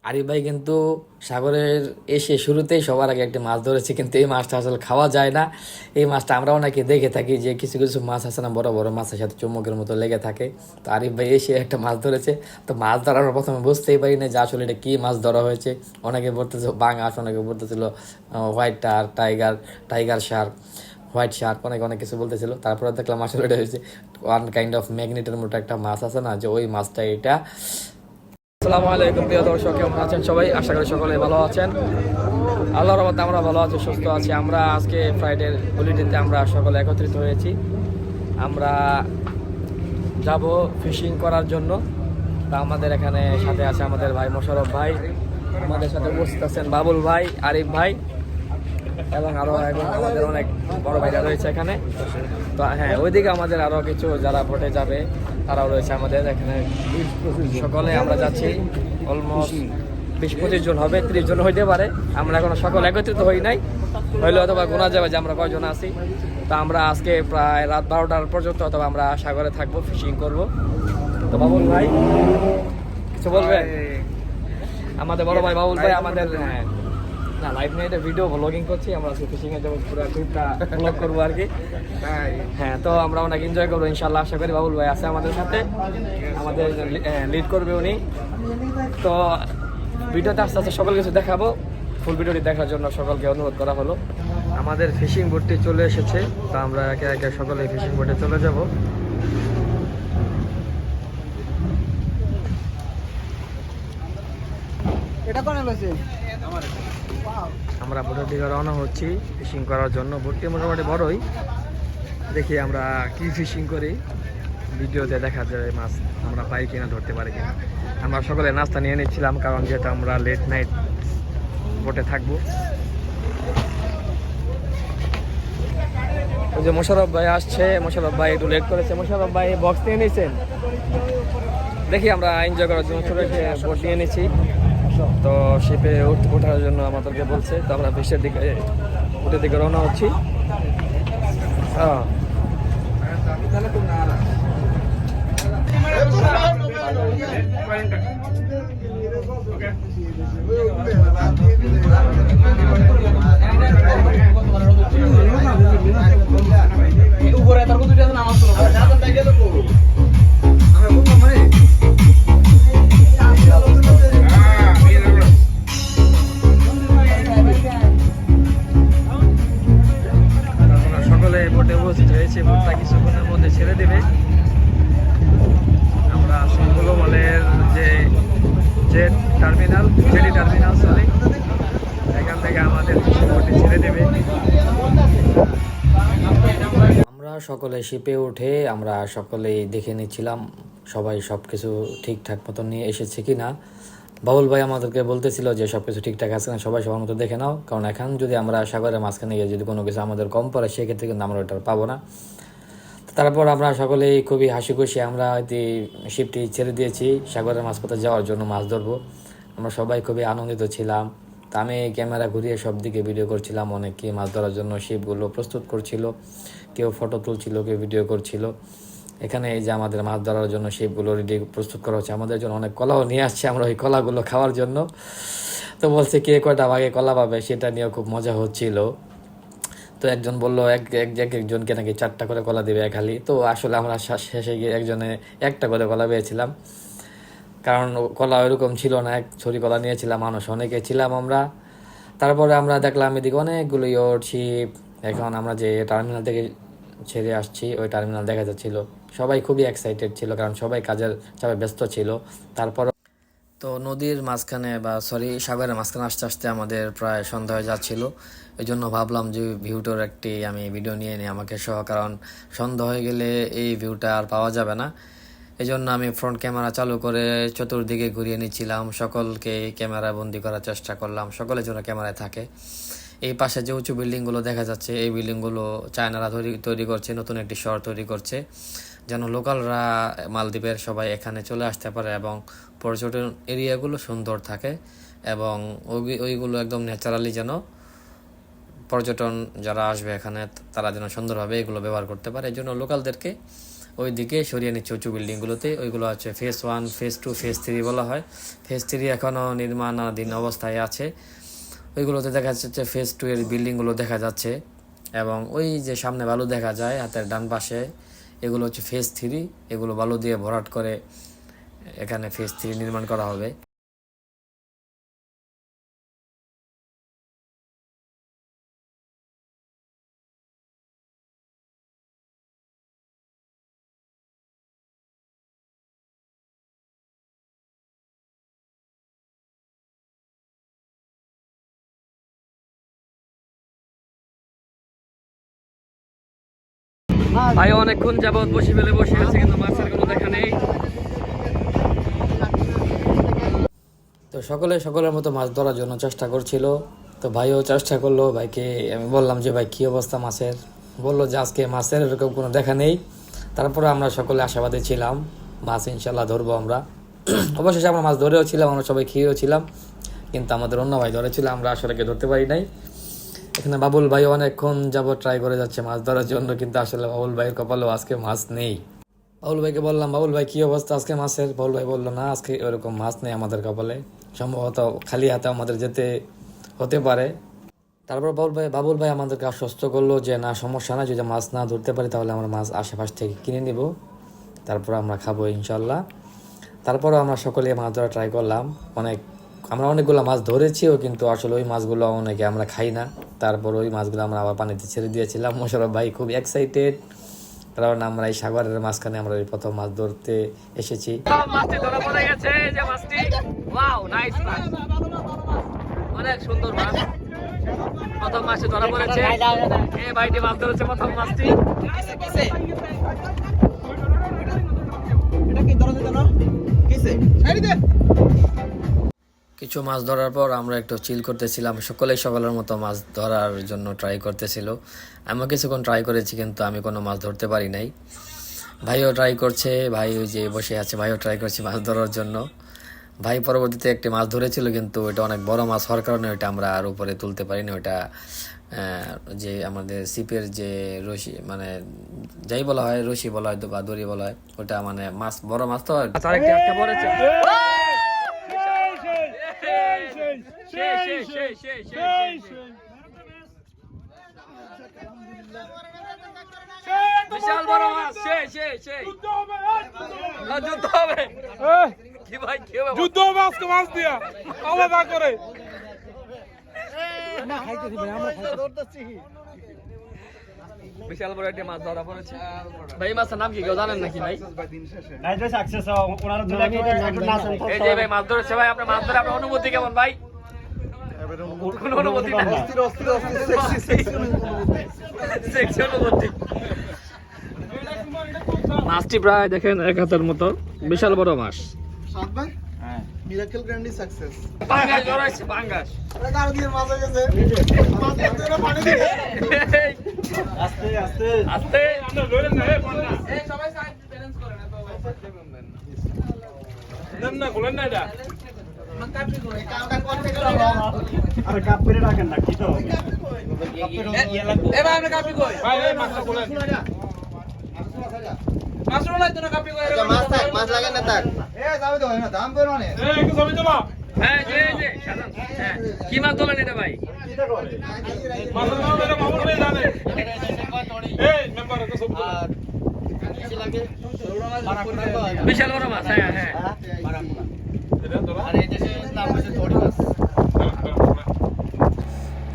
আরিফ ভাই কিন্তু সাগরের এসে শুরুতেই সবার আগে একটা মাছ ধরেছে, কিন্তু এই মাছটা আসলে খাওয়া যায় না। এই মাছটা আমরা অনেকে দেখে থাকি যে কিছু কিছু মাছ আছে না, বড় বড় মাছের সাথে চুম্বকের মতো লেগে থাকে। তো আরিফ ভাই এসে একটা মাছ ধরেছে। তো মাছ ধরার আমরা প্রথমে বুঝতেই পারি না যে আসলে এটা কী মাছ ধরা হয়েছে। অনেকে বলতেছিল বাংশ, অনেকে বলতেছিল white tiger, tiger Shark, white Shark, অনেক অনেক কিছু বলতেছিল। তারপরে দেখলাম আসলে এটা হয়েছে ওয়ান কাইন্ড অফ ম্যাগনেটের মতো একটা মাছ আছে না, যে ওই মাছটা এটা। আসসালামু আলাইকুম প্রিয় দর্শক, কেমন আছেন সবাই? আশা করি সকলে ভালো আছেন। আল্লাহর রহমতে আমরা ভালো আছি, সুস্থ আছি। আমরা আজকে ফ্রাইডে হলিডেতে আমরা সকলে একত্রিত হয়েছি। আমরা যাব ফিশিং করার জন্য। তা আমাদের এখানে সাথে আছে আমাদের ভাই মোশাররফ ভাই, আমাদের সাথে উপস্থিত আছেন বাবুল ভাই, আরিফ ভাই এবং আরও আমাদের অনেক বড় ভাইরা রয়েছে এখানে। তো হ্যাঁ, ওইদিকে আমাদের আরও কিছু যারা ভোটে যাবে তারাও রয়েছে আমাদের এখানে। সকলে আমরা যাচ্ছি, অলমোস্ট 20-25 জন হবে, 30 জন হইতে পারে। আমরা এখনো সকল একত্রিত হই নাই, হইলে অথবা গোনা যাবে যে আমরা কয়জন আছি। তো আমরা আজকে প্রায় রাত 12টার পর্যন্ত অথবা আমরা সাগরে থাকবো, ফিশিং করব। তো বাবুল ভাই কিছু বলবে? আমাদের বড় ভাই বাবুল ভাই আমাদের, হ্যাঁ না লাইভ নিয়ে এটা ভিডিও ব্লগিং করছি, আমরা আজকে ফিশিং এ যাবো, পুরো ট্রিপটা ব্লগ করবো আর কি। হ্যাঁ, তো আমরা অনেক এনজয় করবো ইনশাল্লাহ, আশা করি। বাবুল ভাই আছে আমাদের সাথে, আমাদের লিড করবে উনি। তো ভিডিওতে আস্তে আস্তে সকল কিছু দেখাবো। ফুল ভিডিওটি দেখার জন্য সকলকে অনুরোধ করা হলো। আমাদের ফিশিং বোটটি চলে এসেছে, তো আমরা একে একে সকলে ফিশিং বোটে চলে যাব। আমরা বোটের দিকে রওনা হচ্ছি ফিশিং করার জন্য। বোটটি মোটামুটি বড়ই, দেখি আমরা কি ফিশিং করি, ভিডিওতে দেখা যায় মাছ আমরা পাই কিনা, ধরতে পারি কিনা। আমরা সকলে নাস্তা নিয়ে নিচ্ছিলাম, কারণ যেহেতু আমরা লেট নাইট বোটে থাকবো। ওই যে মোশাররফ ভাই আসছে, মোশাররফ ভাই একটু লেট করেছে। মোশাররফ ভাই বক্স নিয়ে নিয়েছেন, দেখি আমরা এনজয় করার জন্য ছোটো বোট নিয়ে নিয়েছি। তো শিপে ওঠার জন্য আমাদেরকে বলছে, তো আমরা বেশের দিকে উঠে দিকে রওনা হচ্ছি। হ্যাঁ, সকলে বোটে উপস্থিত হয়েছে। বোটটা কিছুক্ষণের মধ্যে ছেড়ে দেবে। আমরা সংকুল মলের যে jet terminal, JD terminal sorry, এখান থেকে আমাদের বোটটি ছেড়ে দেবে। আমরা সকলে শিপে উঠে আমরা সকলেই দেখে নিচ্ছিলাম সবাই সব কিছু ঠিকঠাক মতো নিয়ে এসেছে কি না। বাবুল ভাই আমাদেরকে বলতেছিল যে সব কিছু ঠিকঠাক আছে না, সবাই সবার মতো দেখে নাও, কারণ এখন যদি আমরা সাগরের মাঝখানে গিয়ে যদি কোনো কিছু আমাদের কম পড়ে, সেক্ষেত্রে কিন্তু আমরা ওটা পাবো না। তারপর আমরা সকলেই খুবই হাসি খুশি আমরা শিপটি ছেড়ে দিয়েছি সাগরের মাঝপথে যাওয়ার জন্য, মাছ ধরবো। আমরা সবাই খুবই আনন্দিত ছিলাম। তা আমি ক্যামেরা ঘুরিয়ে সব দিকে ভিডিও করছিলাম। অনেকে মাছ ধরার জন্য শিপগুলো প্রস্তুত করছিল, কেউ ফটো তুলছিল, কেউ ভিডিও করছিল। এখানে এই যে আমাদের মাছ ধরার জন্য শিপগুলো রেডি প্রস্তুত করা হচ্ছে। আমাদের জন্য অনেক কলাও নিয়ে আসছে, আমরা ওই কলাগুলো খাওয়ার জন্য। তো বলছে কে কয়টা ভাগে কলা পাবে, সেটা নিয়েও খুব মজা হচ্ছিল। তো একজন বললো একজনকে নাকি 4টা করে কলা দিবে খালি। তো আসলে আমরা শেষে গিয়ে একজনে 1টা করে কলা পেয়েছিলাম, কারণ কলা ওইরকম ছিল না। 1 ছড়ি কলা নিয়েছিলাম, মানুষ অনেকে ছিলাম আমরা। তারপরে আমরা দেখলাম এদিকে অনেকগুলো ইয়ট শিপ। এখন আমরা যে টার্মিনাল থেকে ছেড়ে আসছি, ওই টার্মিনাল দেখা যাচ্ছিল। সবাই খুবই এক্সাইটেড ছিল, কারণ সবাই কাজের চাপে ব্যস্ত ছিল। তারপর তো নদীর মাঝখানে বা সরি সাগরের মাঝখানে আসতে আসতে আমাদের প্রায় সন্ধ্যা হয়ে যাচ্ছিল। এই জন্য ভাবলাম যে ভিউটার একটি আমি ভিডিও নিয়ে নিই আমাকে সহ, কারণ সন্ধ্যা হয়ে গেলে এই ভিউটা আর পাওয়া যাবে না। এই জন্য আমি ফ্রন্ট ক্যামেরা চালু করে চতুর্দিকে ঘুরিয়ে নিচ্ছিলাম, সকলকে ক্যামেরা বন্দি করার চেষ্টা করলাম, সকলের জন্য ক্যামেরায় থাকে। এই পাশে যে উঁচু বিল্ডিংগুলো দেখা যাচ্ছে, এই বিল্ডিংগুলো চায়নারা তৈরি করছে, নতুন একটি শহর তৈরি করছে, যেন লোকালরা মালদ্বীপের সবাই এখানে চলে আসতে পারে এবং পর্যটন এরিয়াগুলো সুন্দর থাকে এবং ওইগুলো একদম ন্যাচারালি যেন পর্যটন যারা আসবে এখানে তারা যেন সুন্দরভাবে এগুলো ব্যবহার করতে পারে। এই জন্য লোকালদেরকে ওইদিকে সরিয়ে নিচ্ছে উঁচু বিল্ডিংগুলোতে। ওইগুলো হচ্ছে ফেজ 1, ফেজ 2, ফেজ 3 বলা হয়। ফেজ 3 এখনও নির্মাণাধীন অবস্থায় আছে। ওইগুলোতে দেখা যাচ্ছে ফেজ 2 এর বিল্ডিংগুলো দেখা যাচ্ছে, এবং ওই যে সামনে বালু দেখা যায় হাতের ডান পাশে, এগুলো হচ্ছে ফেজ 3। এগুলো বালু দিয়ে ভরাট করে এখানে ফেজ 3 নির্মাণ করা হবে। ভাই অনেকক্ষণ যাবত বসে ফেলে বসে আছে, কিন্তু মাছের কোনো দেখা নেই। তো সকলের মতো মাছ ধরার জন্য চেষ্টা করছিল। তো ভাইও চেষ্টা করলো। ভাইকে আমি বললাম যে ভাই কী অবস্থা মাছের, বললো যে আজকে মাছের এরকম কোনো দেখা নেই। তারপরে আমরা সকলে আশাবাদী ছিলাম মাছ ইনশাল্লাহ ধরবো আমরা। অবশেষে আমরা মাছ ধরেও ছিলাম, আমরা সবাই খেয়েও ছিলাম, কিন্তু আমাদের অন্য ভাই ধরেছিল, আমরা আসলে ধরতে পারি নাই। এখানে বাবুল ভাই অনেকক্ষণ যাবত ট্রাই করে যাচ্ছে মাছ ধরার জন্য, কিন্তু আসলে বাবুল ভাইয়ের কপালেও আজকে মাছ নেই। বাবুল ভাইকে বললাম, বাবুল ভাই কী অবস্থা আজকে মাছের? বাবুল ভাই বললো না, আজকে ওরকম মাছ নেই আমাদের কপালে, সম্ভবত খালি হাতে আমাদের যেতে হতে পারে। তারপর বাবুল ভাই আমাদেরকে আশ্বস্ত করলো যে না, সমস্যা না, যদি মাছ না ধরতে পারি তাহলে আমরা মাছ আশেপাশ থেকে কিনে নিব, তারপর আমরা খাবো ইনশাল্লাহ। তারপরও আমরা সকলে মাছ ধরা ট্রাই করলাম। আমরা অনেকগুলো মাছ ধরেছিও, কিন্তু আসলে ওই মাছগুলো অনেকে আমরা খাই না। তারপর ওই মাছগুলো আমরা আবার পানিতে ছেড়ে দিয়েছিলাম। মোশারফ ভাই খুব এক্সাইটেড, কারণ আমরা এই সাগরের মাঝখানে আমরা এই প্রথম মাছ ধরতে এসেছি। মাছটি ধরা পড়ে গেছে, যে মাছটি, ওয়াও নাইস মাছ, অনেক সুন্দর মাছ। প্রথম মাছটি ধরা পড়েছে, এই ভাইটি মাছ ধরেছে প্রথম মাছটি। কিছু মাছ ধরার পর আমরা একটু চিল করতেছিলাম, সকলের মতো মাছ ধরার জন্য ট্রাই করতেছিল। আমিও কিছুক্ষণ ট্রাই করেছি, কিন্তু আমি কোনো মাছ ধরতে পারি নাই। ভাইও ট্রাই করছে, ভাই ওই যে বসে আছে, ভাইও ট্রাই করছে মাছ ধরার জন্য। ভাই পরবর্তীতে একটি মাছ ধরেছিল, কিন্তু ওইটা অনেক বড় মাছ হওয়ার কারণে ওইটা আমরা আর উপরে তুলতে পারিনি। ওইটা যে আমাদের সিপের যে রশি, মানে যাই বলা হয়, রশি বলা হয় বা দড়ি বলা হয়, ওটা মানে মাছ, বড় মাছ তো। বিশাল বড় মাছ, যুদ্ধ হবে কি ভাই, কি হবে যুদ্ধ হবে আজকে মাছ দিয়া আলাদা করে। বিশাল বড় একটা মাছ ধরা পড়েছে ভাই। মাছের নাম কি কেউ জানেন নাকি ভাই? এই যে ভাই মাছ ধরেছে ভাই, আপনার মাছ ধরে আপনার অনুভূতি কেমন ভাই? কোনো অনুভূতি না, মাছটি প্রায় দেখেন 1 হাতের মতো, বিশাল বড় মাছ। মিরাকেল গ্র্যান্ডি সাকসেস, পাঙ্গাস ধরেছে, পাঙ্গাস গাড়ি দিয়ে মাছ হয়ে গেছে, মাছ ধরে পানি দিবে, আস্তে আস্তে আস্তে, আমরা ধরে না, এই সবাই সাইড ব্যালেন্স করে না, তো দেন না, বলেন না এটা কাপি করে কাপ করতে গেল, আরে কাপ করে রাখেন না, কি তো এ ভাই আমরা কাপি কই ভাই, এই মাছটা বলেন, মাছ রোলাই তো না, কাপি কই মাছ থাক, মাছ লাগে না থাক, এ যাবে তো না, দাম কই মানে, এ একটু ছবি তোলা, হ্যাঁ জি জি সাজান, হ্যাঁ কি মাছ তোলেন এটা ভাই? এটা করে মাছ নাম এটা মামুন ভাই জানে, এই মেম্বার তো সব আর কি লাগে, বিশাল বড় মাছ, হ্যাঁ হ্যাঁ বারামুনা, এটা তোলা, আর এই দেশে নাম হচ্ছে দড়ি মাছ।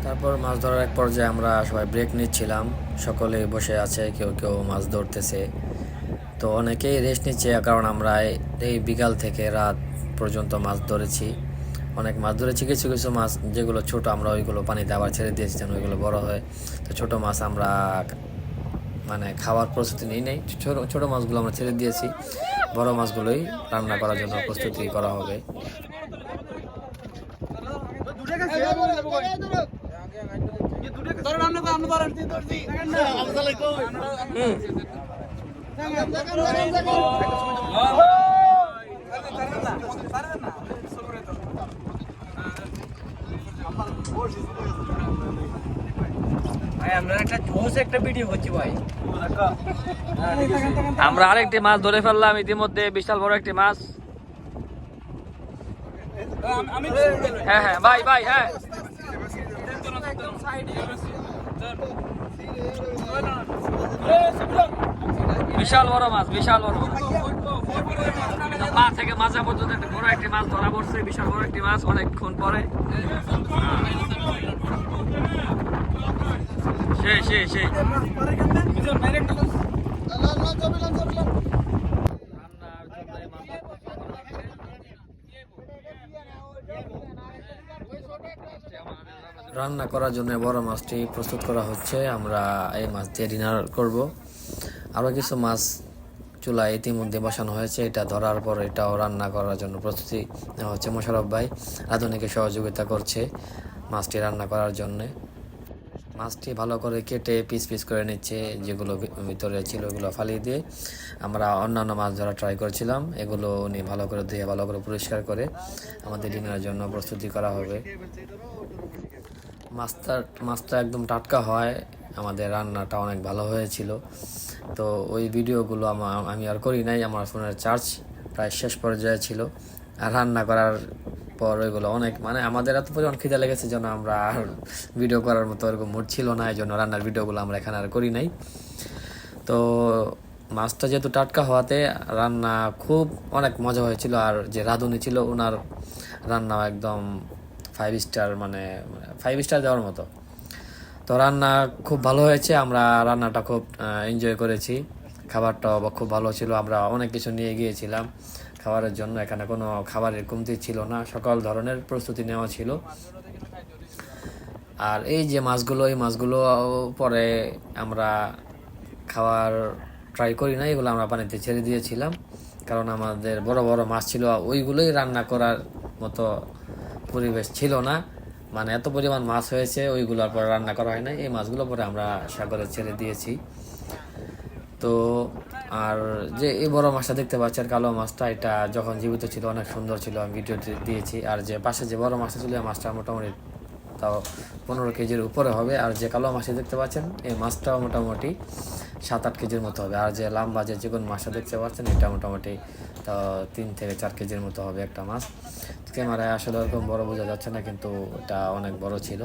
তারপর মাছ ধরার এক পর্যায়ে আমরা সবাই ব্রেক নিচ্ছিলাম, সকলে বসে আছে, কেউ কেউ মাছ ধরতেছে। তো অনেকেই রেস্ট নিচ্ছে, কারণ আমরা এই বিকাল থেকে রাত পর্যন্ত মাছ ধরেছি, অনেক মাছ ধরেছি। কিছু কিছু মাছ যেগুলো ছোট, আমরা ওইগুলো পানিতে আবার ছেড়ে দিয়েছি যেন ওইগুলো বড় হয়। তো ছোট মাছ আমরা মানে খাওয়ার প্রস্তুতি নেই, ছোট মাছগুলো আমরা ছেড়ে দিয়েছি, বড় মাছগুলোই রান্না করার জন্য প্রস্তুতি করা হবে। আমরা একটা জোস একটা ভিডিও করছি ভাই। আমরা আরেকটি মাছ ধরে ফেললাম ইতিমধ্যে, বিশাল বড় একটি মাছ। হ্যাঁ হ্যাঁ ভাই ভাই হ্যাঁ, বিশাল বড় মাছ, বিশাল বড়। পা থেকে মাজা পর্যন্ত একটা বড় একটি মাছ ধরা পড়ছে, বিশাল বড় একটি মাছ অনেকক্ষণ পরে। সেই সেই সেই রান্না করার জন্য বড় মাছটি প্রস্তুত করা হচ্ছে। আমরা এই মাছ দিয়ে ডিনার করব। আরও কিছু মাছ চুলায় ইতিমধ্যে বসানো হয়েছে, এটা ধরার পর এটাও রান্না করার জন্য প্রস্তুতি নেওয়া হচ্ছে। মোশাররফ ভাই রাঁধুনিকে সহযোগিতা করছে মাছটি রান্না করার জন্যে। মাছটি ভালো করে কেটে পিস পিস করে নিচ্ছে, যেগুলো ভিতরে ছিল ওগুলো ফালিয়ে দিয়ে। আমরা অন্যান্য মাছ ধরা ট্রাই করেছিলাম, এগুলো উনি ভালো করে ধুয়ে ভালো করে পরিষ্কার করে আমাদের ডিনারের জন্য প্রস্তুতি করা হবে। মাছটা একদম টাটকা হয়, আমাদের রান্নাটা অনেক ভালো হয়েছিল। তো ওই ভিডিওগুলো আমি আর করি নাই, আমার ফোনের চার্জ প্রায় শেষ পর্যায়ে ছিল। আর রান্না করার পর ওইগুলো অনেক আমাদের এত পরিমাণ খিদে লেগেছে যেন আমরা আর ভিডিও করার মতো ওরকম মুড ছিল না, এই জন্য রান্নার ভিডিওগুলো আমরা এখানে আর করি নাই। তো মাছটা যেহেতু টাটকা হওয়াতে রান্না খুব অনেক মজা হয়েছিল। আর যে রাঁধুনি ছিল ওনার রান্নাও একদম 5 স্টার, 5 স্টার দেওয়ার মতো। তো রান্না খুব ভালো হয়েছে, আমরা রান্নাটা খুব এনজয় করেছি। খাবারটাও খুব ভালো ছিল, আমরা অনেক কিছু নিয়ে গিয়েছিলাম খাবারের জন্য। এখানে কোনো খাবারের কমতি ছিল না, সকল ধরনের প্রস্তুতি নেওয়া ছিল। আর এই যে মাছগুলো, এই মাছগুলো পরে আমরা খাওয়ার ট্রাই করি না, এগুলো আমরা পানিতে ছেড়ে দিয়েছিলাম, কারণ আমাদের বড় বড় মাছ ছিল, ওইগুলোই রান্না করার মতো পরিবেশ ছিল না। এত পরিমাণ মাছ হয়েছে, ওইগুলোর পরে রান্না করা হয় না, এই মাছগুলো পরে আমরা সাগরে ছেড়ে দিয়েছি। তো আর যে এই বড় মাছটা দেখতে পাচ্ছেন, কালো মাছটা, এটা যখন জীবিত ছিল অনেক সুন্দর ছিল, আমি ভিডিও দিয়েছি। আর যে পাশে যে বড় মাছটা ছিল, এই মাছটা মোটামুটি তাও 15 কেজির উপরে হবে। আর যে কালো মাছটা দেখতে পাচ্ছেন, এই মাছটাও মোটামুটি 7-8 কেজির মতো হবে। আর যে লম্বা যে চিকন মাছটা দেখতে পাচ্ছেন, এটা মোটামুটি তাও 3 থেকে 4 কেজির মতো হবে একটা মাছ। ক্যামেরায় আসলে ওরকম বড় বোঝা যাচ্ছে না, কিন্তু এটা অনেক বড় ছিল।